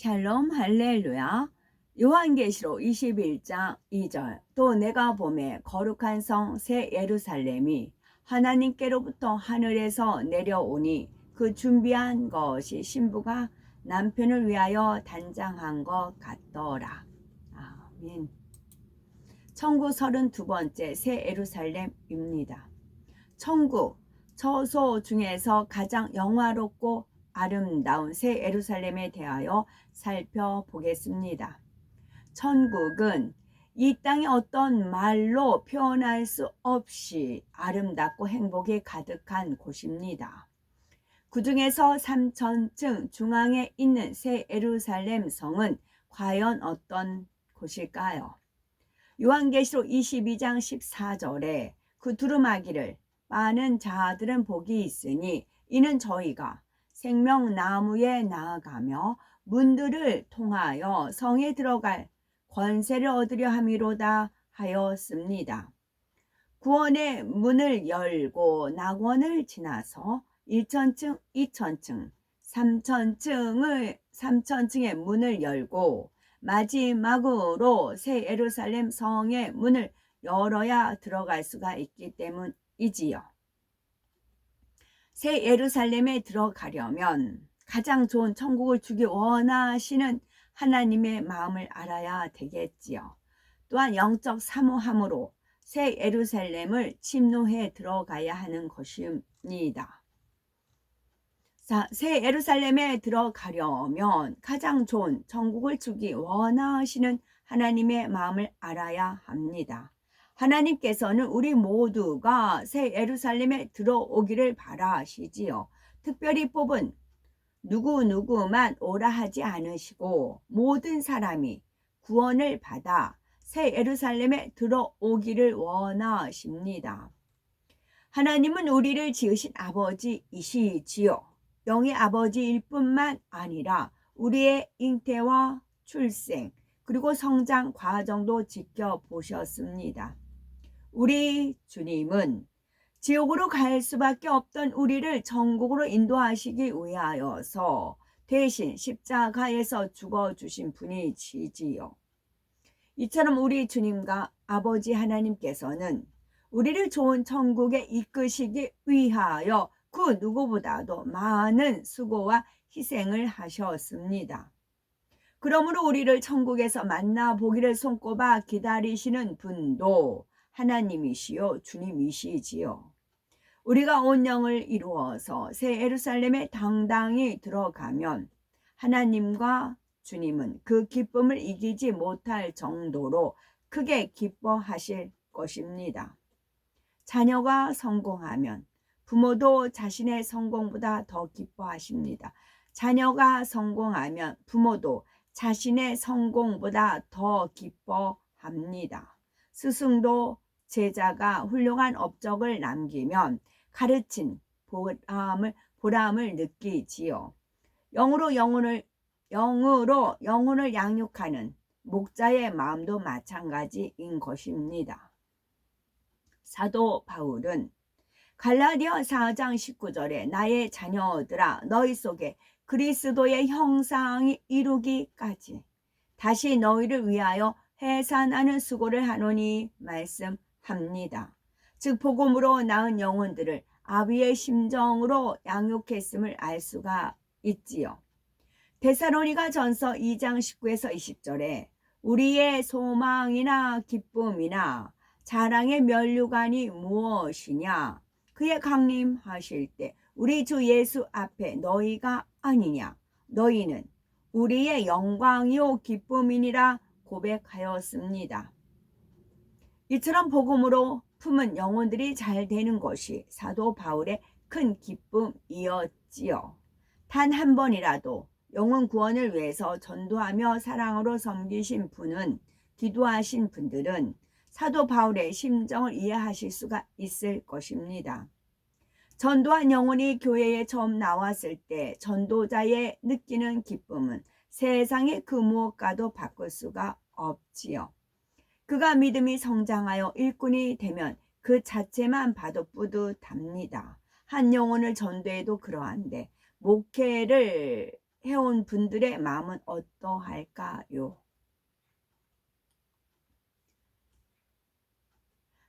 샬롬 할렐루야. 요한계시록 21장 2절. 또 내가 보매 거룩한 성 새 예루살렘이 하나님께로부터 하늘에서 내려오니 그 준비한 것이 신부가 남편을 위하여 단장한 것 같더라. 아멘. 천국 32번째 새 예루살렘입니다. 천국 처소 중에서 가장 영화롭고 아름다운 새 예루살렘에 대하여 살펴보겠습니다. 천국은 이 땅의 어떤 말로 표현할 수 없이 아름답고 행복이 가득한 곳입니다. 그 중에서 3000층 중앙에 있는 새 예루살렘 성은 과연 어떤 곳일까요? 요한계시록 22장 14절에 그 두루마기를 많은 자들은 복이 있으니 이는 저희가 생명나무에 나아가며 문들을 통하여 성에 들어갈 권세를 얻으려 함이로다 하였습니다. 구원의 문을 열고 낙원을 지나서 1000층, 2000층, 3000층의 문을 열고 마지막으로 새 예루살렘 성의 문을 열어야 들어갈 수가 있기 때문이지요. 새 예루살렘에 들어가려면 가장 좋은 천국을 주기 원하시는 하나님의 마음을 알아야 되겠지요. 또한 영적 사모함으로 새 예루살렘을 침노해 들어가야 하는 것입니다. 자, 새 예루살렘에 들어가려면 가장 좋은 천국을 주기 원하시는 하나님의 마음을 알아야 합니다. 하나님께서는 우리 모두가 새 예루살렘에 들어오기를 바라시지요. 특별히 뽑은 누구누구만 오라 하지 않으시고 모든 사람이 구원을 받아 새 예루살렘에 들어오기를 원하십니다. 하나님은 우리를 지으신 아버지이시지요. 영의 아버지일 뿐만 아니라 우리의 잉태와 출생 그리고 성장 과정도 지켜보셨습니다. 우리 주님은 지옥으로 갈 수밖에 없던 우리를 천국으로 인도하시기 위하여서 대신 십자가에서 죽어주신 분이시지요. 이처럼 우리 주님과 아버지 하나님께서는 우리를 좋은 천국에 이끄시기 위하여 그 누구보다도 많은 수고와 희생을 하셨습니다. 그러므로 우리를 천국에서 만나보기를 손꼽아 기다리시는 분도 하나님이시요 주님이시지요. 우리가 온 영을 이루어서 새 예루살렘에 당당히 들어가면 하나님과 주님은 그 기쁨을 이기지 못할 정도로 크게 기뻐하실 것입니다. 자녀가 성공하면 부모도 자신의 성공보다 더 기뻐하십니다. 자녀가 성공하면 부모도 자신의 성공보다 더 기뻐합니다. 스승도 제자가 훌륭한 업적을 남기면 가르친 보람을 느끼지요. 영으로 영혼을 양육하는 목자의 마음도 마찬가지인 것입니다. 사도 바울은 갈라디아 4장 19절에 나의 자녀들아 너희 속에 그리스도의 형상이 이루기까지 다시 너희를 위하여 해산하는 수고를 하노니 말씀합니다. 즉 복음으로 낳은 영혼들을 아비의 심정으로 양육했음을 알 수가 있지요. 데살로니가 전서 2장 19에서 20절에 우리의 소망이나 기쁨이나 자랑의 면류관이 무엇이냐 그의 강림하실 때 우리 주 예수 앞에 너희가 아니냐 너희는 우리의 영광이요 기쁨이니라 고백하였습니다. 이처럼 복음으로 품은 영혼들이 잘 되는 것이 사도 바울의 큰 기쁨이었지요. 단 한 번이라도 영혼 구원을 위해서 전도하며 사랑으로 섬기신 분은 기도하신 분들은 사도 바울의 심정을 이해하실 수가 있을 것입니다. 전도한 영혼이 교회에 처음 나왔을 때 전도자의 느끼는 기쁨은 세상의 그 무엇과도 바꿀 수가 없지요. 그가 믿음이 성장하여 일꾼이 되면 그 자체만 봐도 뿌듯합니다. 한 영혼을 전도해도 그러한데 목회를 해온 분들의 마음은 어떠할까요?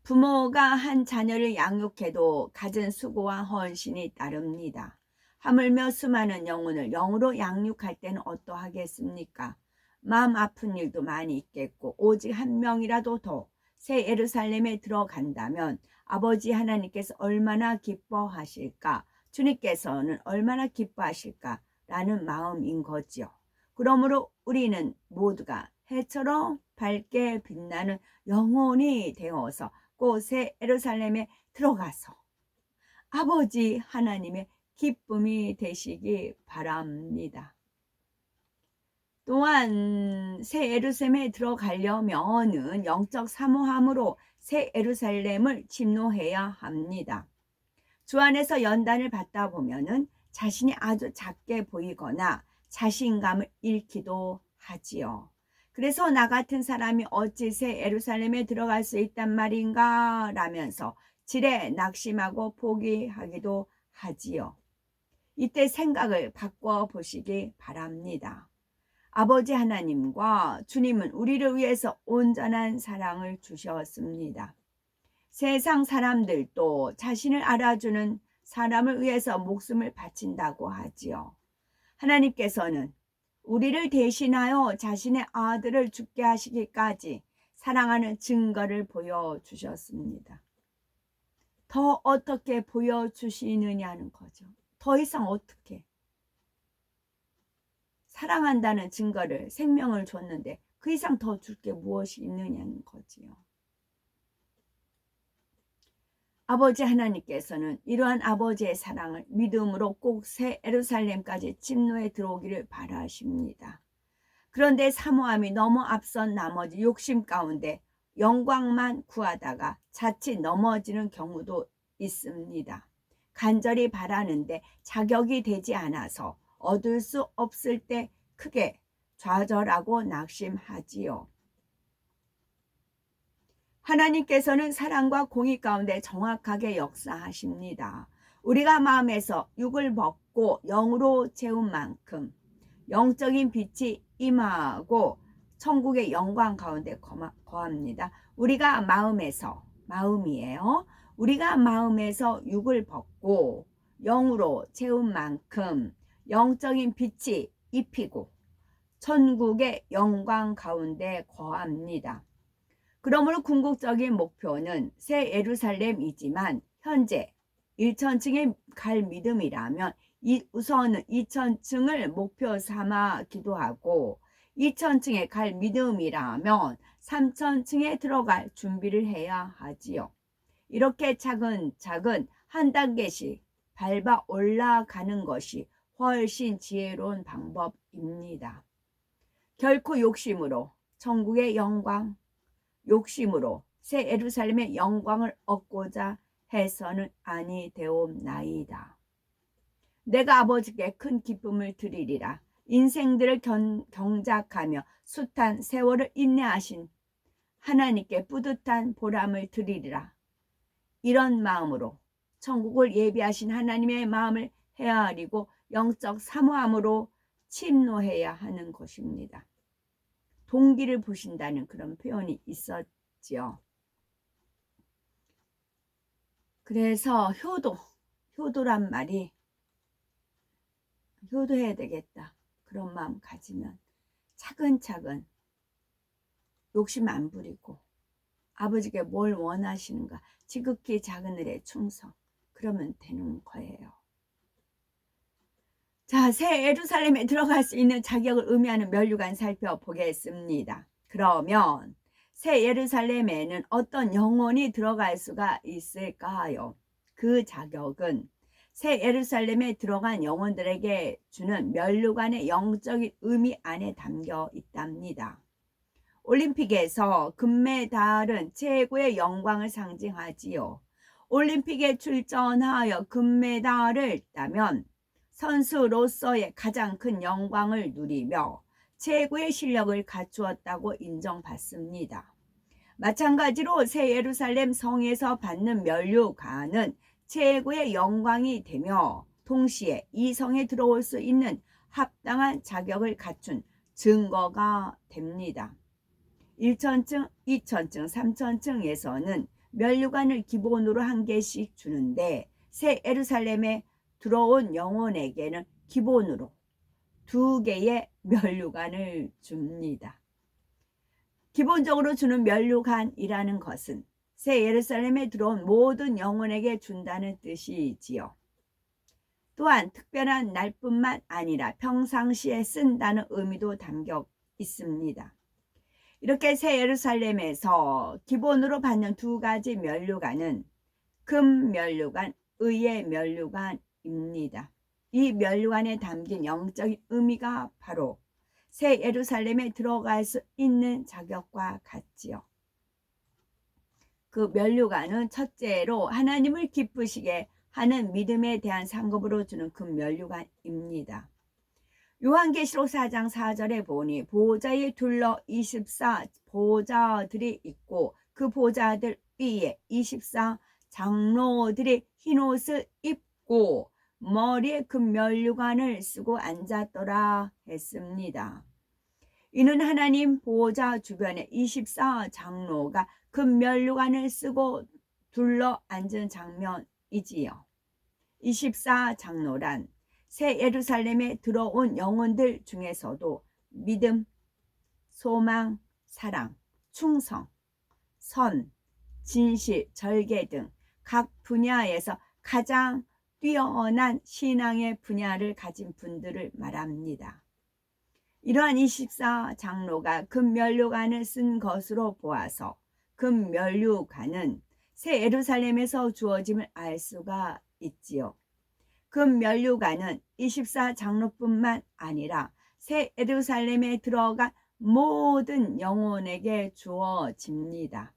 부모가 한 자녀를 양육해도 갖은 수고와 헌신이 따릅니다. 하물며 수많은 영혼을 영으로 양육할 때는 어떠하겠습니까? 마음 아픈 일도 많이 있겠고 오직 한 명이라도 더 새 예루살렘에 들어간다면 아버지 하나님께서 얼마나 기뻐하실까? 주님께서는 얼마나 기뻐하실까? 라는 마음인 거지요. 그러므로 우리는 모두가 해처럼 밝게 빛나는 영혼이 되어서 새 예루살렘에 들어가서 아버지 하나님의 기쁨이 되시기 바랍니다. 또한 새 예루살렘에 들어가려면은 영적 사모함으로 새 예루살렘을 침노해야 합니다. 주 안에서 연단을 받다 보면은 자신이 아주 작게 보이거나 자신감을 잃기도 하지요. 그래서 나 같은 사람이 어찌 새 예루살렘에 들어갈 수 있단 말인가 라면서 지레 낙심하고 포기하기도 하지요. 이때 생각을 바꿔보시기 바랍니다. 아버지 하나님과 주님은 우리를 위해서 온전한 사랑을 주셨습니다. 세상 사람들도 자신을 알아주는 사람을 위해서 목숨을 바친다고 하지요. 하나님께서는 우리를 대신하여 자신의 아들을 죽게 하시기까지 사랑하는 증거를 보여주셨습니다. 더 어떻게 보여주시느냐는 거죠. 더 이상 어떻게. 사랑한다는 증거를, 생명을 줬는데 그 이상 더 줄 게 무엇이 있느냐는 거지요. 아버지 하나님께서는 이러한 아버지의 사랑을 믿음으로 꼭 새 예루살렘까지 침노에 들어오기를 바라십니다. 그런데 사모함이 너무 앞선 나머지 욕심 가운데 영광만 구하다가 자칫 넘어지는 경우도 있습니다. 간절히 바라는데 자격이 되지 않아서 얻을 수 없을 때 크게 좌절하고 낙심하지요. 하나님께서는 사랑과 공의 가운데 정확하게 역사하십니다. 우리가 마음에서 육을 벗고 영으로 채운 만큼 영적인 빛이 임하고 천국의 영광 가운데 거합니다. 우리가 마음이에요. 우리가 마음에서 육을 벗고 영으로 채운 만큼 영적인 빛이 입히고 천국의 영광 가운데 거합니다. 그러므로 궁극적인 목표는 새 예루살렘이지만 현재 1천층에 갈 믿음이라면 우선은 2천층을 목표 삼아 기도하고 2천층에 갈 믿음이라면 3천층에 들어갈 준비를 해야 하지요. 이렇게 차근차근 한 단계씩 밟아 올라가는 것이 훨씬 지혜로운 방법입니다. 결코 욕심으로 천국의 영광, 욕심으로 새 예루살렘의 영광을 얻고자 해서는 아니 되옵나이다. 내가 아버지께 큰 기쁨을 드리리라. 인생들을 경작하며 숱한 세월을 인내하신 하나님께 뿌듯한 보람을 드리리라. 이런 마음으로 천국을 예비하신 하나님의 마음을 헤아리고 영적 사모함으로 침노해야 하는 것입니다. 동기를 보신다는 그런 표현이 있었지요. 그래서 효도란 말이 효도해야 되겠다. 그런 마음 가지면 차근차근 욕심 안 부리고 아버지께 뭘 원하시는가 지극히 작은 일에 충성. 그러면 되는 거예요. 자, 새 예루살렘에 들어갈 수 있는 자격을 의미하는 면류관 살펴보겠습니다. 그러면 새 예루살렘에는 어떤 영혼이 들어갈 수가 있을까요? 그 자격은 새 예루살렘에 들어간 영혼들에게 주는 면류관의 영적인 의미 안에 담겨 있답니다. 올림픽에서 금메달은 최고의 영광을 상징하지요. 올림픽에 출전하여 금메달을 따면 선수로서의 가장 큰 영광을 누리며 최고의 실력을 갖추었다고 인정받습니다. 마찬가지로 새 예루살렘 성에서 받는 면류관은 최고의 영광이 되며 동시에 이 성에 들어올 수 있는 합당한 자격을 갖춘 증거가 됩니다. 1천층, 2천층, 3천층에서는 면류관을 기본으로 한 개씩 주는데 새 예루살렘에 들어온 영혼에게는 기본으로 2개의 면류관을 줍니다. 기본적으로 주는 면류관이라는 것은 새 예루살렘에 들어온 모든 영혼에게 준다는 뜻이지요. 또한 특별한 날뿐만 아니라 평상시에 쓴다는 의미도 담겨 있습니다. 이렇게 새 예루살렘에서 기본으로 받는 2가지 면류관은 금 면류관, 의의 면류관입니다. 이 면류관에 담긴 영적인 의미가 바로 새 예루살렘에 들어갈 수 있는 자격과 같지요. 그 면류관은 첫째로 하나님을 기쁘시게 하는 믿음에 대한 상급으로 주는 금 면류관입니다. 요한계시록 4장 4절에 보니 보좌에 둘러 24 보좌들이 있고 그 보좌들 위에 24 장로들이 흰옷을 입고 머리에 금 면류관을 쓰고 앉았더라 했습니다. 이는 하나님 보좌 주변에 24 장로가 금 면류관을 쓰고 둘러 앉은 장면이지요. 24 장로란 새 예루살렘에 들어온 영혼들 중에서도 믿음, 소망, 사랑, 충성, 선, 진실, 절개 등 각 분야에서 가장 뛰어난 신앙의 분야를 가진 분들을 말합니다. 이러한 24 장로가 금 면류관을 쓴 것으로 보아서 금 면류관은 새 예루살렘에서 주어짐을 알 수가 있지요. 금 면류관은 24 장로뿐만 아니라 새 예루살렘에 들어간 모든 영혼에게 주어집니다.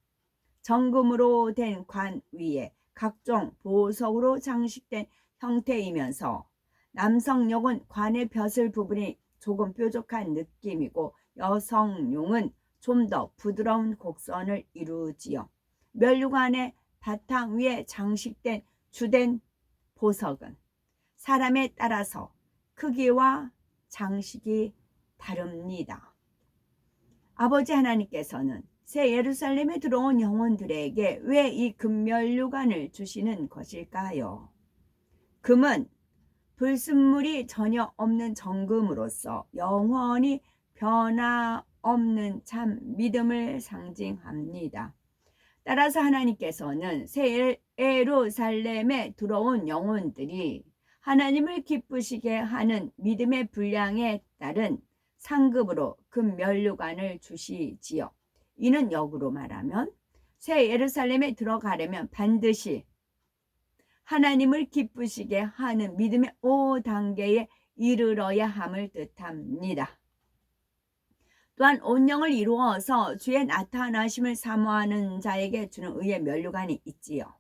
정금으로 된 관 위에 각종 보석으로 장식된 형태이면서 남성용은 관의 벼슬 부분이 조금 뾰족한 느낌이고 여성용은 좀 더 부드러운 곡선을 이루지요. 면류관의 바탕 위에 장식된 주된 보석은 사람에 따라서 크기와 장식이 다릅니다. 아버지 하나님께서는 새 예루살렘에 들어온 영혼들에게 왜 이 금면류관을 주시는 것일까요? 금은 불순물이 전혀 없는 정금으로서 영원히 변화없는 참 믿음을 상징합니다. 따라서 하나님께서는 새 예루살렘에 들어온 영혼들이 하나님을 기쁘시게 하는 믿음의 분량에 따른 상급으로 금면류관을 주시지요. 이는 역으로 말하면 새 예루살렘에 들어가려면 반드시 하나님을 기쁘시게 하는 믿음의 5단계에 이르러야 함을 뜻합니다. 또한 온 영을 이루어서 주의 나타나심을 사모하는 자에게 주는 의의 면류관이 있지요.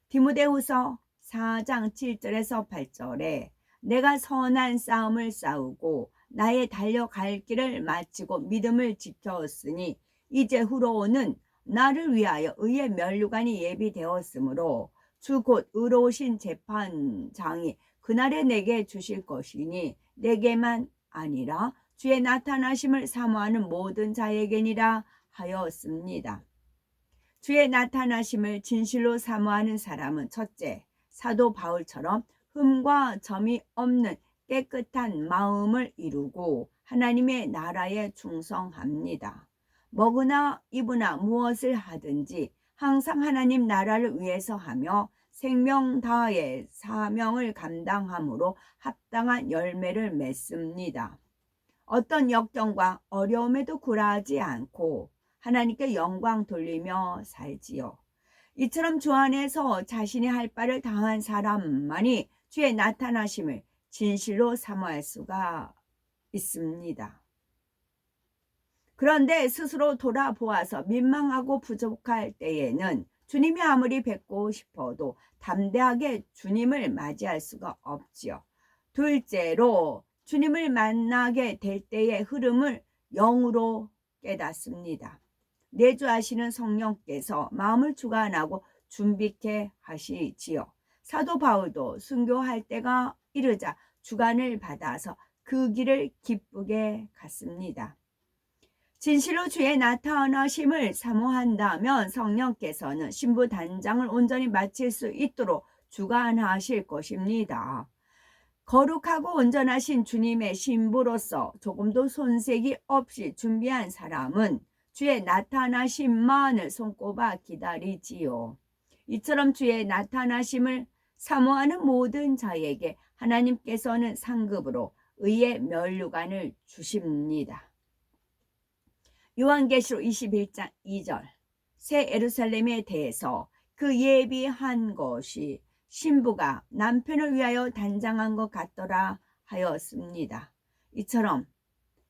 디모데후서 4장 7절에서 8절에 내가 선한 싸움을 싸우고 나의 달려갈 길을 마치고 믿음을 지켰으니 이제 후로는 나를 위하여 의의 면류관이 예비되었으므로 주 곧 의로우신 재판장이 그날에 내게 주실 것이니 내게만 아니라 주의 나타나심을 사모하는 모든 자에게니라 하였습니다. 주의 나타나심을 진실로 사모하는 사람은 첫째, 사도 바울처럼 흠과 점이 없는 깨끗한 마음을 이루고 하나님의 나라에 충성합니다. 먹으나 입으나 무엇을 하든지 항상 하나님 나라를 위해서 하며 생명 다하의 사명을 감당함으로 합당한 열매를 맺습니다. 어떤 역경과 어려움에도 굴하지 않고 하나님께 영광 돌리며 살지요. 이처럼 주 안에서 자신이 할 바를 다한 사람만이 주의 나타나심을 진실로 사모할 수가 있습니다. 그런데 스스로 돌아보아서 민망하고 부족할 때에는 주님이 아무리 뵙고 싶어도 담대하게 주님을 맞이할 수가 없지요. 둘째로 주님을 만나게 될 때의 흐름을 영으로 깨닫습니다. 내주하시는 성령께서 마음을 주관하고 준비케 하시지요. 사도 바울도 순교할 때가 이르자 주관을 받아서 그 길을 기쁘게 갔습니다. 진실로 주의 나타나심을 사모한다면 성령께서는 신부 단장을 온전히 마칠 수 있도록 주관하실 것입니다. 거룩하고 온전하신 주님의 신부로서 조금도 손색이 없이 준비한 사람은 주의 나타나심만을 손꼽아 기다리지요. 이처럼 주의 나타나심을 사모하는 모든 자에게 하나님께서는 상급으로 의의 면류관을 주십니다. 요한계시록 21장 2절 새 예루살렘에 대해서 그 예비한 것이 신부가 남편을 위하여 단장한 것 같더라 하였습니다. 이처럼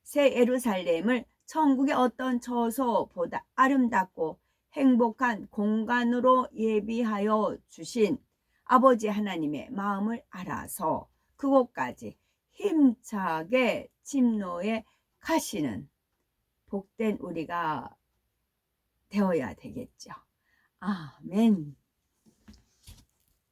새 예루살렘을 천국의 어떤 처소보다 아름답고 행복한 공간으로 예비하여 주신 아버지 하나님의 마음을 알아서 그곳까지 힘차게 침노해 가시는 복된 우리가 되어야 되겠죠. 아멘.